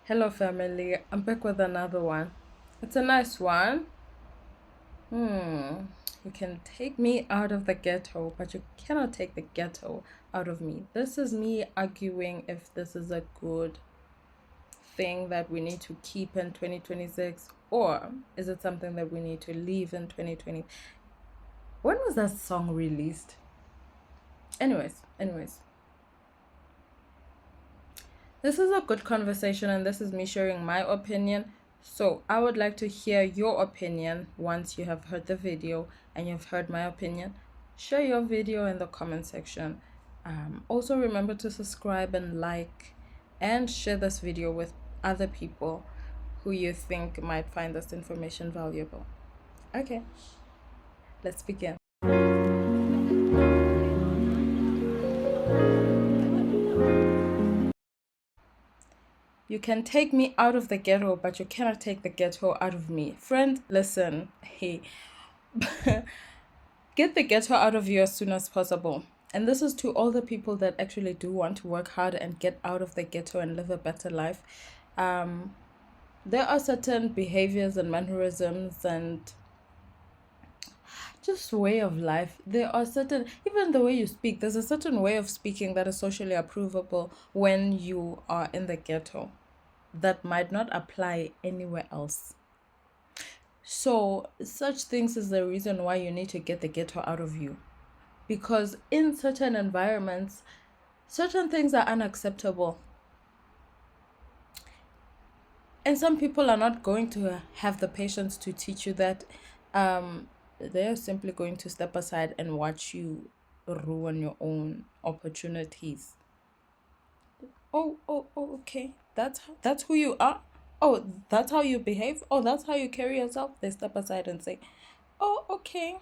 Hello, family. I'm back with another one. It's a nice one. Hmm. You can take me out of the ghetto, but you cannot take the ghetto out of me. This is me arguing if this is a good thing that we need to keep in 2026, or is it something that we need to leave in 2020? When was that song released? Anyways, this is a good conversation, and this is me sharing my opinion. So, I would like to hear your opinion once you have heard the video and you've heard my opinion. Share your video in the comment section. Also, remember to subscribe and like and share this video with other people who you think might find this information valuable. Okay, let's begin. You can take me out of the ghetto, but you cannot take the ghetto out of me. Friend, listen. Hey, get the ghetto out of you as soon as possible. And this is to all the people that actually do want to work hard and get out of the ghetto and live a better life. Um, there are certain behaviors and mannerisms and just way of life. There are certain, even the way you speak, there's a certain way of speaking that is socially approvable when you are in the ghetto that might not apply anywhere else. So, such things is the reason why you need to get the ghetto out of you. Because in certain environments, certain things are unacceptable. And some people are not going to have the patience to teach you that. They're simply going to step aside and watch you ruin your own opportunities. Oh, okay. That's who you are. Oh, that's how you behave. Oh, that's how you carry yourself. They step aside and say, "Oh, okay."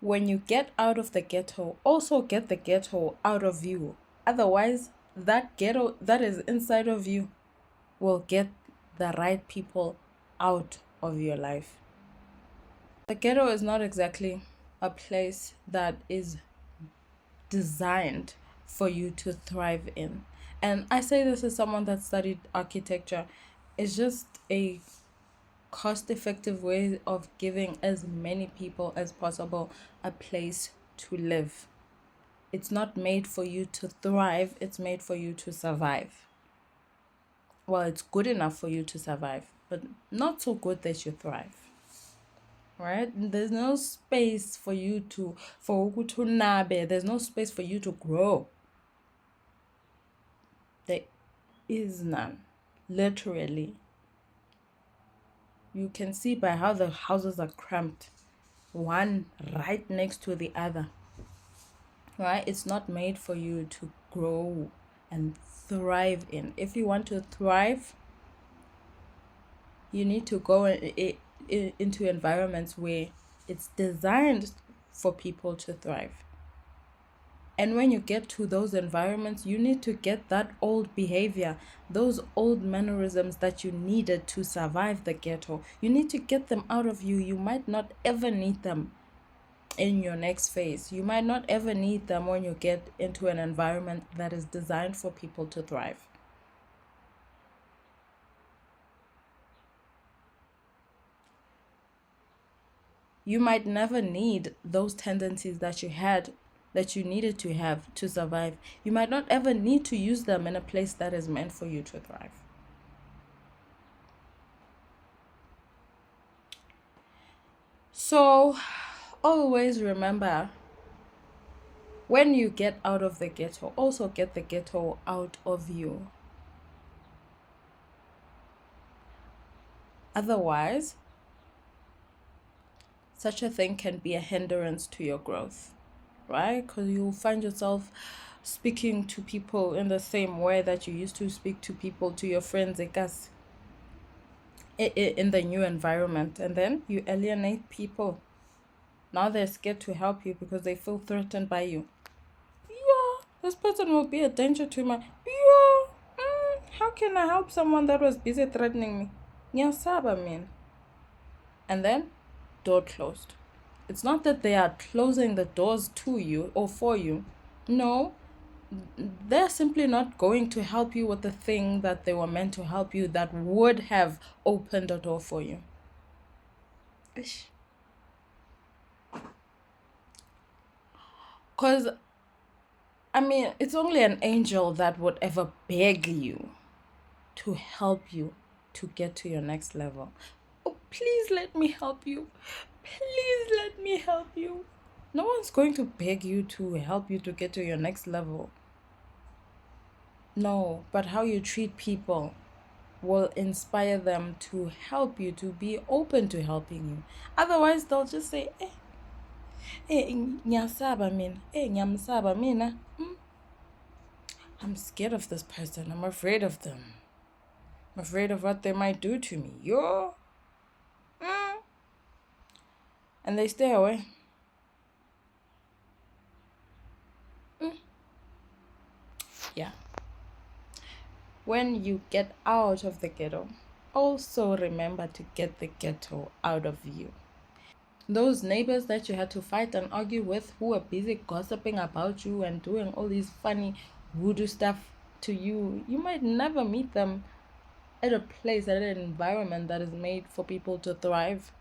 When you get out of the ghetto, also get the ghetto out of you. Otherwise, that ghetto that is inside of you will get the right people out of your life. The ghetto is not exactly a place that is designed for you to thrive in. And I say this as someone that studied architecture. It's just a cost effective way of giving as many people as possible a place to live. It's not made for you to thrive, it's made for you to survive. Well, it's good enough for you to survive, but not so good that you thrive. Right? There's no space for you to for ukutunabe. There's no space for you to grow. There is none. Literally. You can see by how the houses are cramped, one right next to the other. Right? It's not made for you to grow and thrive in. If you want to thrive, you need to go into environments where it's designed for people to thrive. And when you get to those environments, you need to get that old behavior, those old mannerisms that you needed to survive the ghetto. You need to get them out of you. You might not ever need them in your next phase. You might not ever need them when you get into an environment that is designed for people to thrive. You might never need those tendencies that you had, that you needed to have to survive. You might not ever need to use them in a place that is meant for you to thrive. So, always remember, when you get out of the ghetto, also get the ghetto out of you. Otherwise, such a thing can be a hindrance to your growth, right? Because you'll find yourself speaking to people in the same way that you used to speak to people, to your friends, guess, in the new environment. And then you alienate people. Now they're scared to help you because they feel threatened by you. Yeah, this person will be a danger to my. Yeah, how can I help someone that was busy threatening me? Nyasaba, man. And then, door closed. It's not that they are closing the doors to you or for you. No, they're simply not going to help you with the thing that they were meant to help you, that would have opened a door for you. Because I mean, it's only an angel that would ever beg you to help you to get to your next level. Oh, please let me help you. Please let me help you. No one's going to beg you to help you to get to your next level. No, but how you treat people will inspire them to help you, to be open to helping you. Otherwise, they'll just say, ngiyasaba mina, ngiyamsaba mina. I'm scared of this person. I'm afraid of them. I'm afraid of what they might do to me. Yo. And they stay away. Yeah. When you get out of the ghetto, also remember to get the ghetto out of you. Those neighbors that you had to fight and argue with, who were busy gossiping about you and doing all these funny voodoo stuff to you, you might never meet them at a place, at an environment that is made for people to thrive.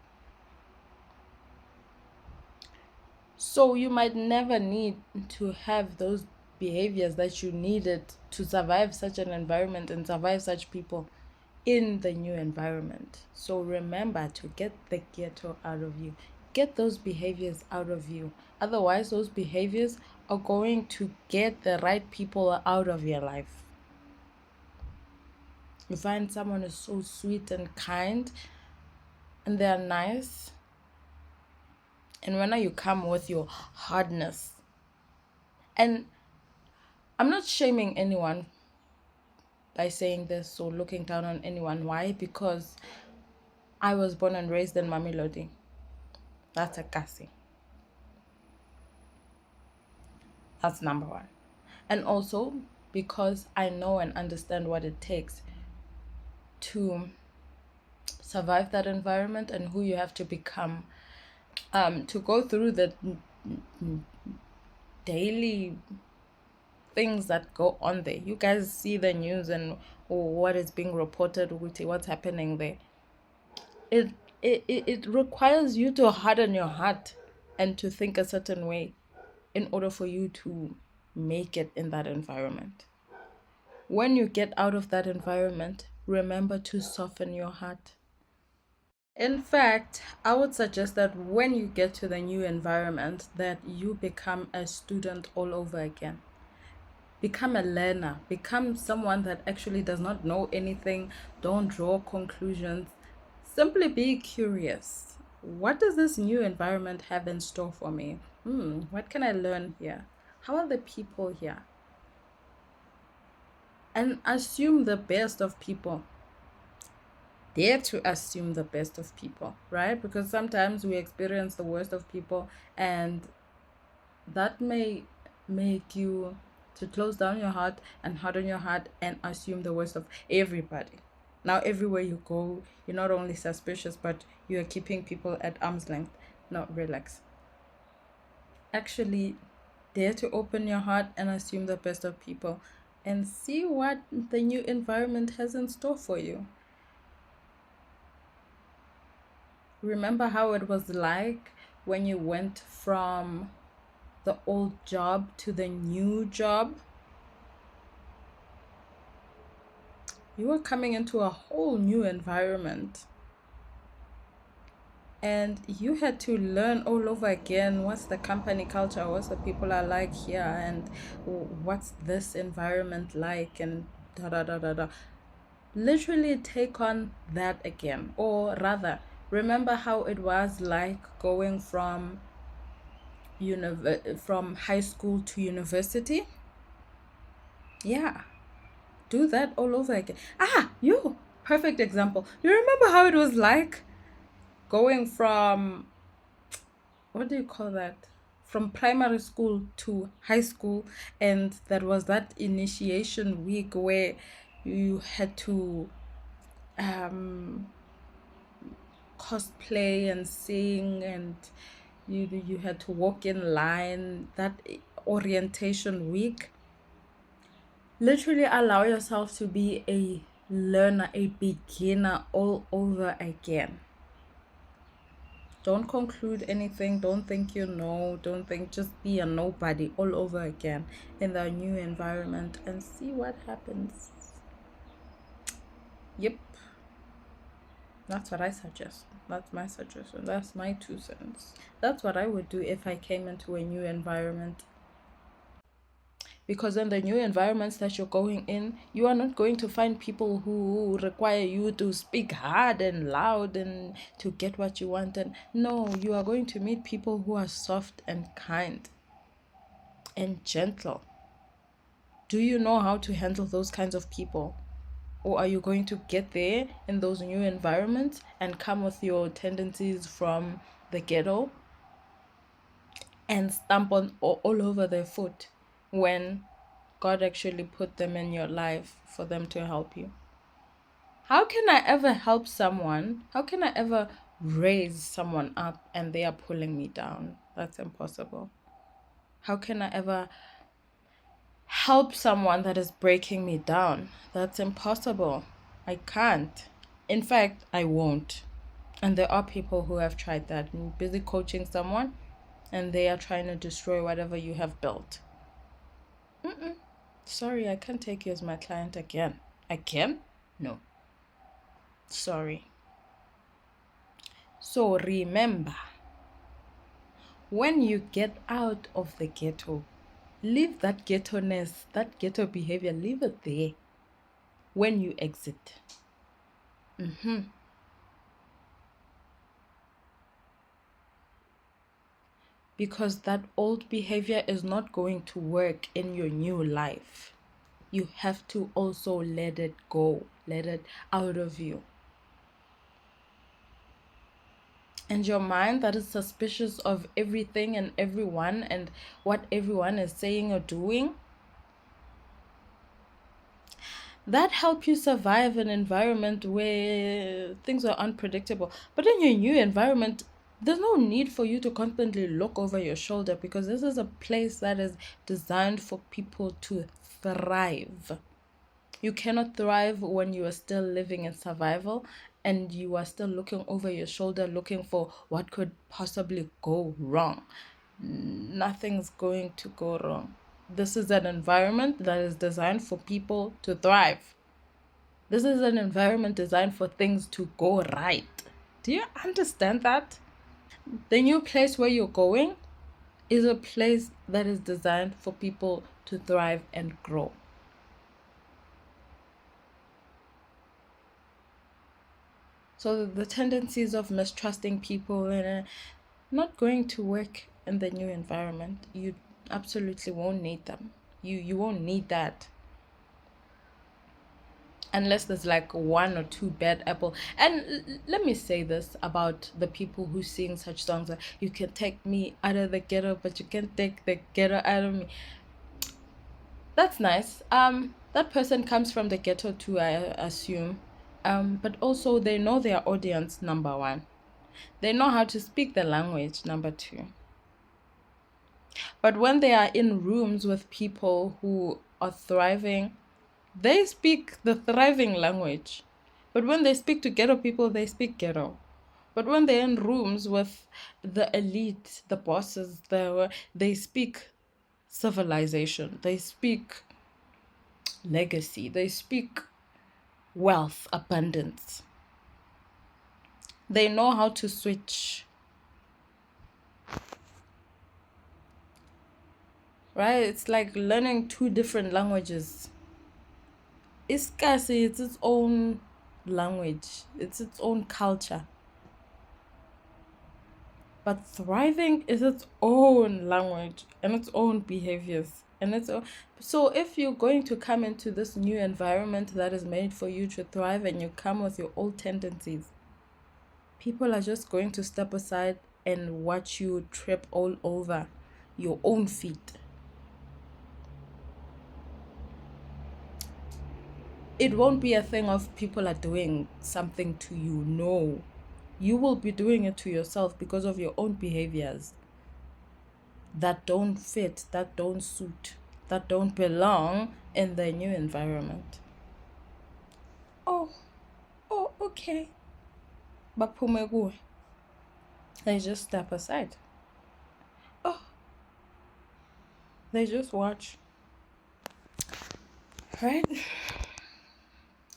So you might never need to have those behaviors that you needed to survive such an environment and survive such people in the new environment. So remember to get the ghetto out of you. Get those behaviors out of you. Otherwise, those behaviors are going to get the right people out of your life. You find someone is so sweet and kind and they're nice. And when you come with your hardness, and I'm not shaming anyone by saying this or looking down on anyone. Why? Because I was born and raised in Mamelodi. That's a kasi. That's number one. And also because I know and understand what it takes to survive that environment and who you have to become, to go through the daily things that go on there. You guys see the news and what is being reported, what's happening there. It, it requires you to harden your heart and to think a certain way in order for you to make it in that environment. When you get out of that environment, remember to soften your heart. In fact, I would suggest that when you get to the new environment, that you become a student all over again. Become a learner. Become someone that actually does not know anything. Don't draw conclusions. Simply be curious. What does this new environment have in store for me? What can I learn here? How are the people here? And assume the best of people. Dare to assume the best of people, right? Because sometimes we experience the worst of people, and that may make you to close down your heart and harden your heart and assume the worst of everybody. Now, everywhere you go, you're not only suspicious, but you're keeping people at arm's length. No, relax. Actually, dare to open your heart and assume the best of people and see what the new environment has in store for you. Remember how it was like when you went from the old job to the new job? You were coming into a whole new environment and you had to learn all over again what's the company culture, what's the people are like here, and what's this environment like, and da da da da da. Literally take on that again, or rather, remember how it was like going from from high school to university. Yeah, do that all over again. You perfect example. You remember how it was like going from, what do you call that, from primary school to high school, and that was that initiation week where you had to um cosplay and sing, and you had to walk in line, that orientation week. Literally allow yourself to be a learner, a beginner all over again. Don't conclude anything. Don't think you know. Don't think, just be a nobody all over again in the new environment and see what happens. Yep, that's what I suggest. That's my suggestion. That's my 2 cents. That's what I would do if I came into a new environment. Because in the new environments that you're going in, you are not going to find people who require you to speak hard and loud and to get what you want. And no, you are going to meet people who are soft and kind and gentle. Do you know how to handle those kinds of people? Or are you going to get there in those new environments and come with your tendencies from the ghetto and stamp on all over their foot when God actually put them in your life for them to help you? How can I ever help someone? How can I ever raise someone up and they are pulling me down? That's impossible. How can I ever help someone that is breaking me down? That's impossible. I can't. In fact, I won't. And there are people who have tried that. I'm busy coaching someone and they are trying to destroy whatever you have built. Sorry, I can't take you as my client again. I can? No. Sorry. So remember, when you get out of the ghetto, leave that ghetto-ness, that ghetto behavior, leave it there when you exit. Because that old behavior is not going to work in your new life. You have to also let it go, let it out of you. And your mind that is suspicious of everything and everyone and what everyone is saying or doing, that help you survive an environment where things are unpredictable. But in your new environment, there's no need for you to constantly look over your shoulder, because this is a place that is designed for people to thrive. You cannot thrive when you are still living in survival and you are still looking over your shoulder looking for what could possibly go wrong. Nothing's going to go wrong. This is an environment that is designed for people to thrive. This is an environment designed for things to go right. Do you understand that? The new place where you're going is a place that is designed for people to thrive and grow. So the tendencies of mistrusting people and not going to work in the new environment, you absolutely won't need them. You won't need that unless there's like one or two bad apple. And let me say this about the people who sing such songs like, you can take me out of the ghetto but you can't take the ghetto out of me. That's nice. That person comes from the ghetto too, I assume. But also they know their audience, number one. They know how to speak the language, number two. But when they are in rooms with people who are thriving, they speak the thriving language. But when they speak to ghetto people, they speak ghetto. But when they're in rooms with the elite, the bosses, they speak civilization. They speak legacy. They speak wealth, abundance. They know how to switch. Right? It's like learning two different languages. Iskasi, it's its own language, it's its own culture. But thriving is its own language and its own behaviors. And so if you're going to come into this new environment that is made for you to thrive and you come with your old tendencies, people are just going to step aside and watch you trip all over your own feet. It won't be a thing of people are doing something to you. No. You will be doing it to yourself because of your own behaviors that don't fit, that don't suit. that don't belong in their new environment. Oh, oh, okay. Baphume kuwe. They just step aside. Oh, they just watch. Right?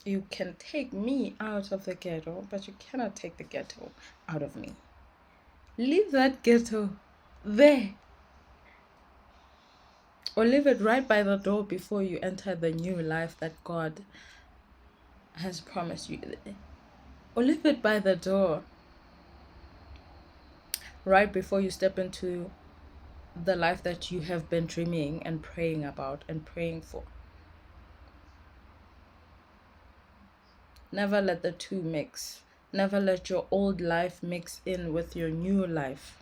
You can take me out of the ghetto, but you cannot take the ghetto out of me. Leave that ghetto there. Or leave it right by the door before you enter the new life that God has promised you. Or leave it by the door right before you step into the life that you have been dreaming and praying about and praying for. Never let the two mix. Never let your old life mix in with your new life.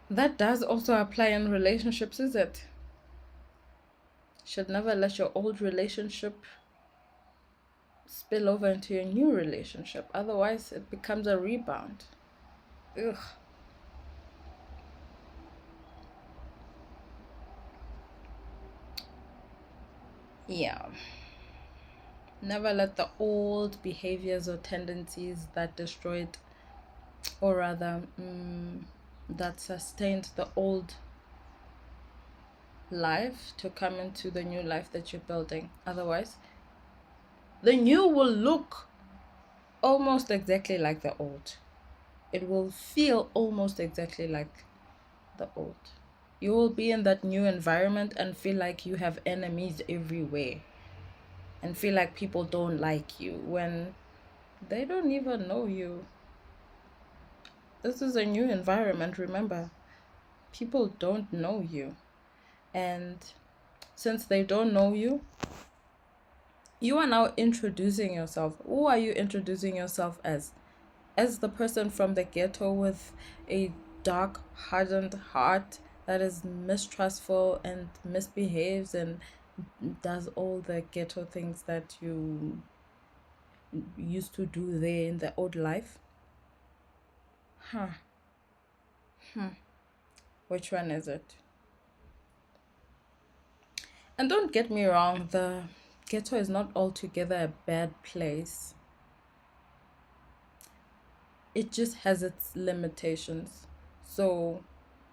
That does also apply in relationships, is it? Should never let your old relationship spill over into your new relationship. Otherwise, it becomes a rebound. Ugh. Yeah. Never let the old behaviors or tendencies that destroyed, or rather, that sustained the old life to come into the new life that you're building. Otherwise, the new will look almost exactly like the old. It will feel almost exactly like the old. You will be in that new environment and feel like you have enemies everywhere and feel like people don't like you when they don't even know you. This is a new environment, remember. People don't know you. And since they don't know you, you are now introducing yourself. Who are you introducing yourself as? As the person from the ghetto with a dark, hardened heart that is mistrustful and misbehaves and does all the ghetto things that you used to do there in the old life? Huh. Which one is it? And don't get me wrong, the ghetto is not altogether a bad place. It just has its limitations. So,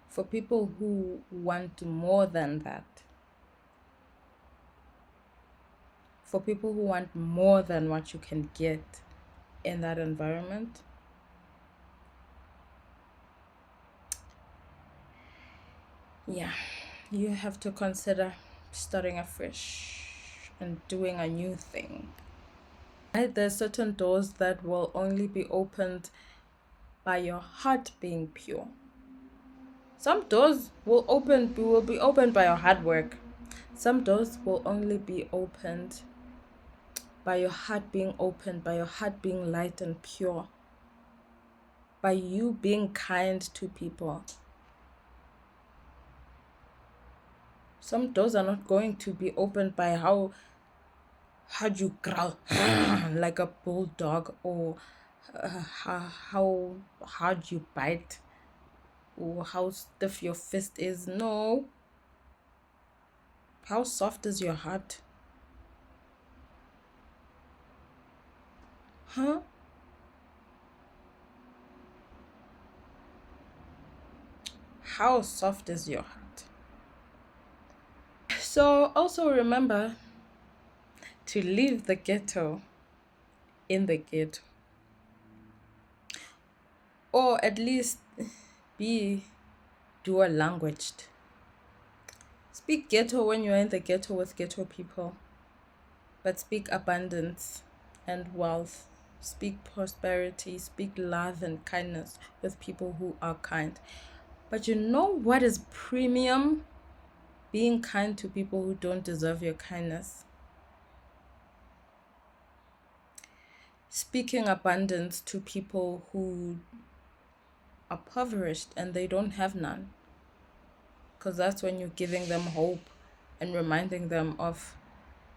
for people who want more than that, for people who want more than what you can get in that environment, yeah, you have to consider starting afresh and doing a new thing. Right? There's certain doors that will only be opened by your heart being pure. Some doors will be opened by your hard work. Some doors will only be opened by your heart being open, by your heart being light and pure, by you being kind to people. Some doors are not going to be opened by how hard you growl like a bulldog, or how hard you bite, or how stiff your fist is. No. How soft is your heart? Huh? How soft is your heart? So also remember to leave the ghetto in the ghetto. Or at least be dual languaged. Speak ghetto when you're in the ghetto with ghetto people, but speak abundance and wealth. Speak prosperity, speak love and kindness with people who are kind. But you know what is premium? Being kind to people who don't deserve your kindness. Speaking abundance to people who are impoverished and they don't have none. Because that's when you're giving them hope and reminding them of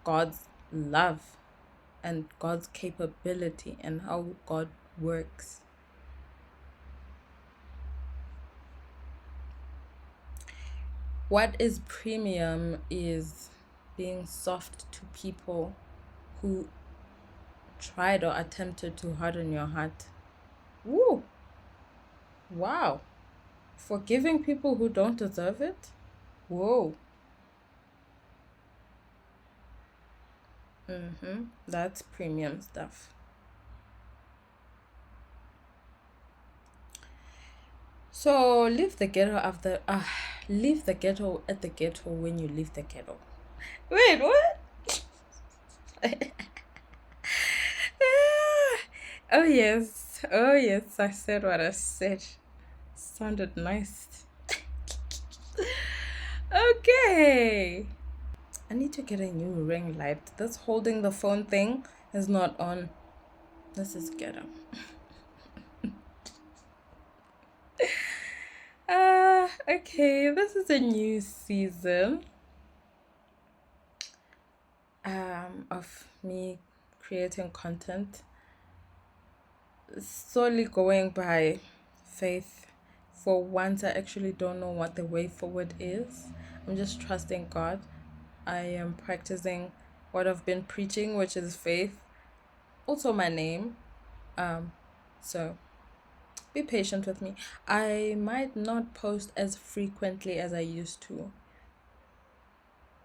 God's love and God's capability and how God works. What is premium is being soft to people who tried or attempted to harden your heart. Woo! Wow. Forgiving people who don't deserve it? Whoa. That's premium stuff. So leave the ghetto at the ghetto when you leave the ghetto. Wait, what? Oh yes. Oh yes, I said what I said. Sounded nice. Okay. I need to get a new ring light. This holding the phone thing is not on. This is ghetto. Okay, this is a new season of me creating content solely going by faith. For once, I actually don't know what the way forward is. I'm just trusting God. I am practicing what I've been preaching, which is faith. Also, my name. So be patient with me. I might not post as frequently as I used to,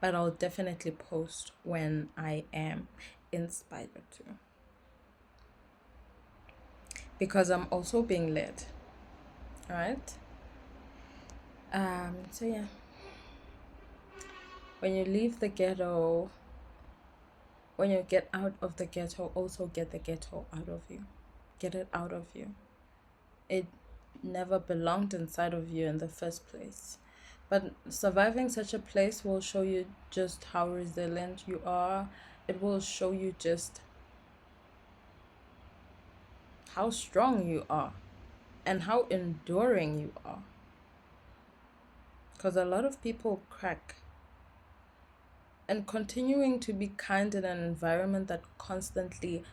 but I'll definitely post when I am inspired to. Because I'm also being led. Alright? So yeah. When you leave the ghetto, when you get out of the ghetto, also get the ghetto out of you. Get it out of you. It never belonged inside of you in the first place. But surviving such a place will show you just how resilient you are. It will show you just how strong you are and how enduring you are. Because a lot of people crack. And continuing to be kind in an environment that constantly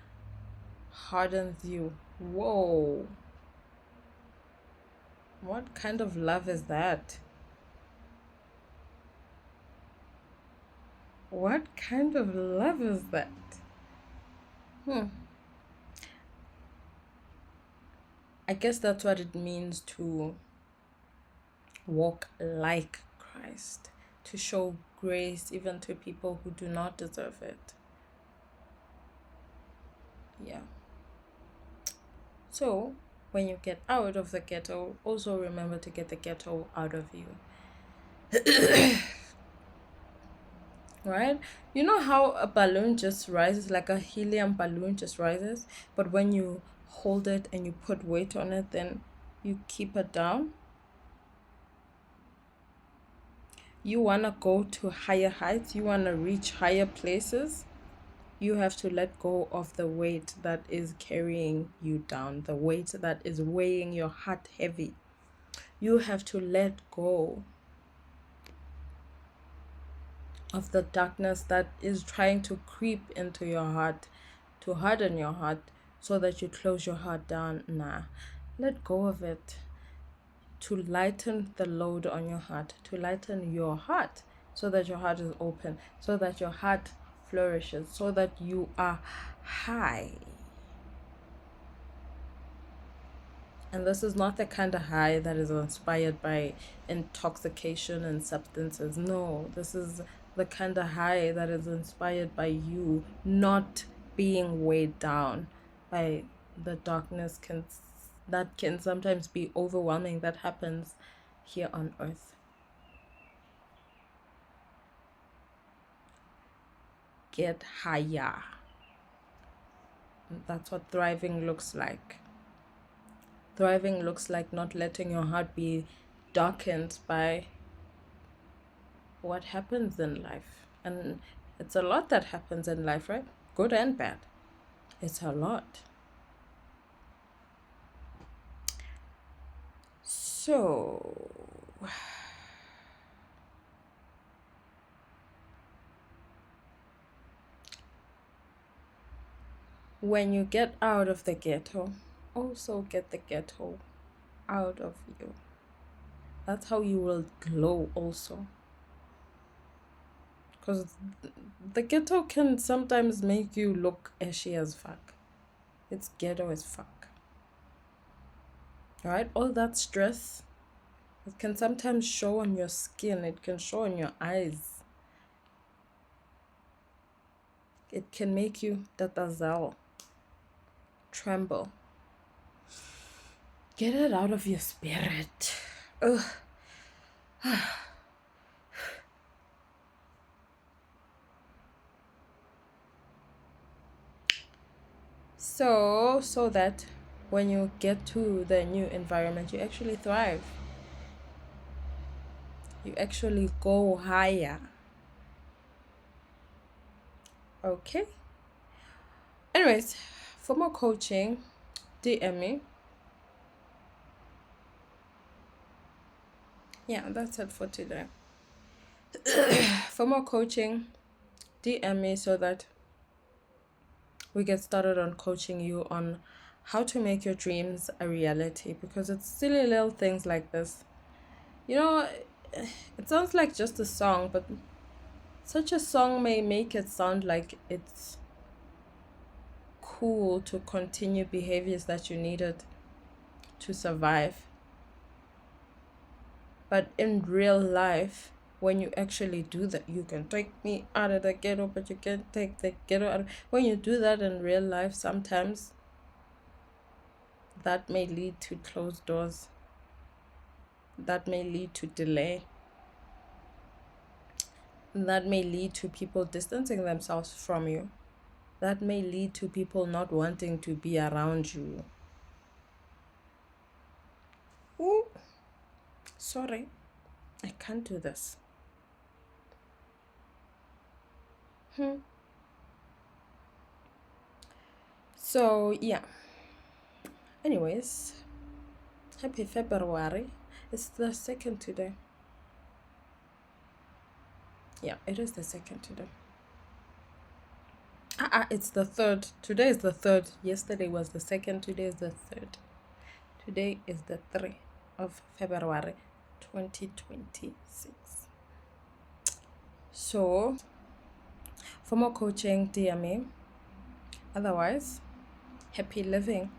hardens you. Whoa. What kind of love is that? What kind of love is that? I guess that's what it means to walk like Christ, to show grace even to people who do not deserve it. Yeah. So, when you get out of the ghetto, also remember to get the ghetto out of you. Right? You know how a balloon just rises, like a helium balloon just rises, but when you hold it and you put weight on it, then you keep it down? You want to go to higher heights, you want to reach higher places, you have to let go of the weight that is carrying you down, the weight that is weighing your heart heavy. You have to let go of the darkness that is trying to creep into your heart, to harden your heart so that you close your heart down. Nah, let go of it, to lighten the load on your heart, to lighten your heart so that your heart is open, so that your heart flourishes, so that you are high. And this is not the kind of high that is inspired by intoxication and substances. No, this is the kind of high that is inspired by you not being weighed down by the darkness that can sometimes be overwhelming, that happens here on earth. Get higher. That's what thriving looks like. Thriving looks like not letting your heart be darkened by what happens in life. And it's a lot that happens in life, right? Good and bad. It's a lot. So, when you get out of the ghetto, also get the ghetto out of you. That's how you will glow also. Because the ghetto can sometimes make you look ashy as fuck. It's ghetto as fuck. Right? All that stress, it can sometimes show on your skin, it can show on your eyes. It can make you tatazal, tremble. Get it out of your spirit. Ugh. So that when you get to the new environment, you actually thrive. You actually go higher. Okay. Anyways, for more coaching, DM me. Yeah, that's it for today. For more coaching, DM me so that we get started on coaching you on how to make your dreams a reality, because it's silly little things like this. You know, it sounds like just a song, but such a song may make it sound like it's cool to continue behaviors that you needed to survive. But in real life, when you actually do that, you can take me out of the ghetto, but you can't take the ghetto out. When you do that in real life, sometimes that may lead to closed doors. That may lead to delay. That may lead to people distancing themselves from you. That may lead to people not wanting to be around you. Ooh, sorry, I can't do this. So, yeah. Anyways, happy February. It's the second today. Yeah, it is the second today. It's the third. Today is the third. Yesterday was the second. Today is the third. Today is the 3rd of February 2026. So, for more coaching, DM me. Otherwise, happy living.